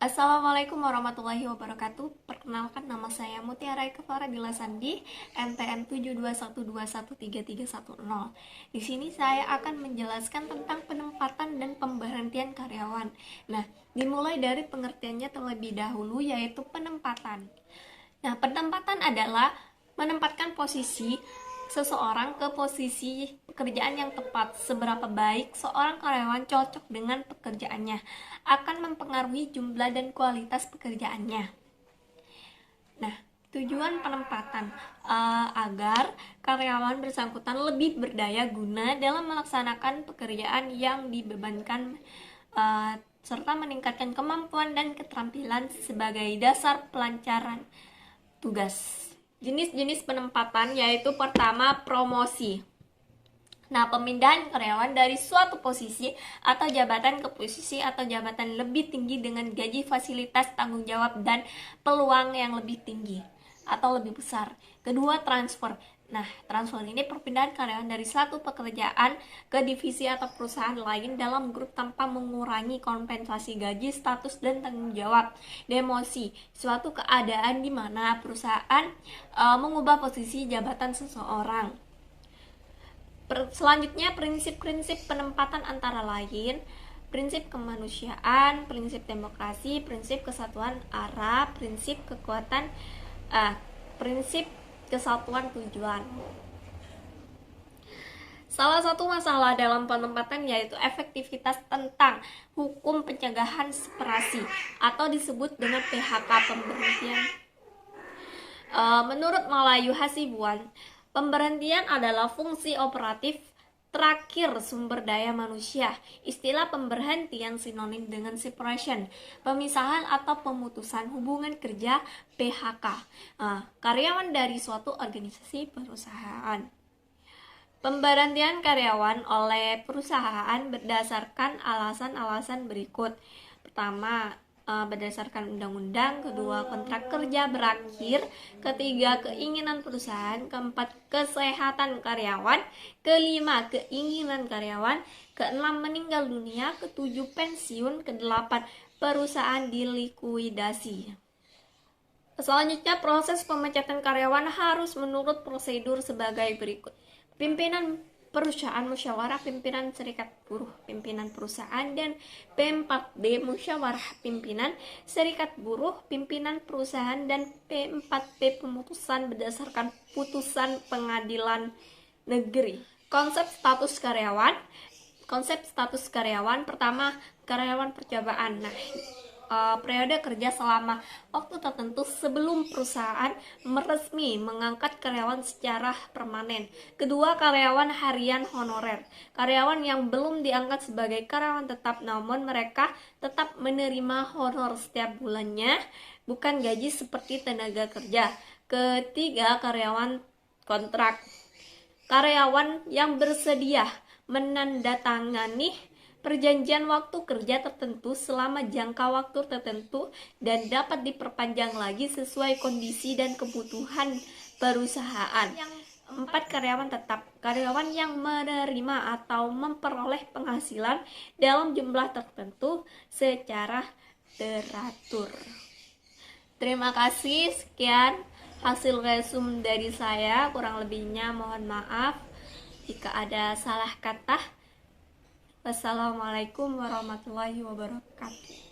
Assalamualaikum warahmatullahi wabarakatuh. Perkenalkan, nama saya Mutiara Eka Faradila Sandi, NPM 721213310. Di sini saya akan menjelaskan tentang penempatan dan pemberhentian karyawan. Nah, dimulai dari pengertiannya terlebih dahulu, yaitu penempatan. Nah, penempatan adalah menempatkan posisi seseorang ke posisi pekerjaan yang tepat. Seberapa baik seorang karyawan cocok dengan pekerjaannya akan mempengaruhi jumlah dan kualitas pekerjaannya. Nah, tujuan penempatan agar karyawan bersangkutan lebih berdaya guna dalam melaksanakan pekerjaan yang dibebankan, serta meningkatkan kemampuan dan keterampilan sebagai dasar pelancaran tugas. Jenis-jenis penempatan yaitu pertama, promosi. Nah, pemindahan karyawan dari suatu posisi atau jabatan ke posisi atau jabatan lebih tinggi dengan gaji, fasilitas, tanggung jawab, dan peluang yang lebih tinggi atau lebih besar. Kedua, transfer. Nah, transfer ini perpindahan karyawan dari satu pekerjaan ke divisi atau perusahaan lain dalam grup tanpa mengurangi kompensasi gaji, status, dan tanggung jawab. Demosi, suatu keadaan di mana perusahaan mengubah posisi jabatan seseorang. Selanjutnya, prinsip-prinsip penempatan antara lain prinsip kemanusiaan, prinsip demokrasi, prinsip kesatuan arah, prinsip kesatuan tujuan. Salah satu masalah dalam penempatan yaitu efektivitas tentang hukum pencegahan separasi atau disebut dengan PHK, pemberhentian. Menurut Malayu Hasibuan, pemberhentian adalah fungsi operatif terakhir sumber daya manusia. Istilah pemberhentian sinonim dengan separation, pemisahan atau pemutusan hubungan kerja, PHK, karyawan dari suatu organisasi perusahaan. Pemberhentian karyawan oleh perusahaan berdasarkan alasan-alasan berikut. Pertama, berdasarkan undang-undang. Kedua, kontrak kerja berakhir. Ketiga, keinginan perusahaan. Keempat, kesehatan karyawan. Kelima, keinginan karyawan. Keenam, meninggal dunia. Ketujuh, pensiun. Kedelapan, perusahaan dilikuidasi. Selanjutnya, proses pemecatan karyawan harus menurut prosedur sebagai berikut. Pimpinan perusahaan musyawarah pimpinan serikat buruh pimpinan perusahaan, dan P4B musyawarah pimpinan serikat buruh pimpinan perusahaan, dan P4B pemutusan berdasarkan putusan pengadilan negeri. Konsep status karyawan pertama, karyawan percobaan. Nah, periode kerja selama waktu tertentu sebelum perusahaan resmi mengangkat karyawan secara permanen. Kedua, karyawan harian honorer. Karyawan yang belum diangkat sebagai karyawan tetap namun mereka tetap menerima honor setiap bulannya, bukan gaji seperti tenaga kerja. Ketiga, karyawan kontrak. Karyawan yang bersedia menandatangani perjanjian waktu kerja tertentu selama jangka waktu tertentu dan dapat diperpanjang lagi sesuai kondisi dan kebutuhan perusahaan. Yang empat, karyawan tetap. Karyawan yang menerima atau memperoleh penghasilan dalam jumlah tertentu secara teratur. Terima kasih, sekian hasil resum dari saya. Kurang lebihnya mohon maaf jika ada salah kata. Wassalamualaikum warahmatullahi wabarakatuh.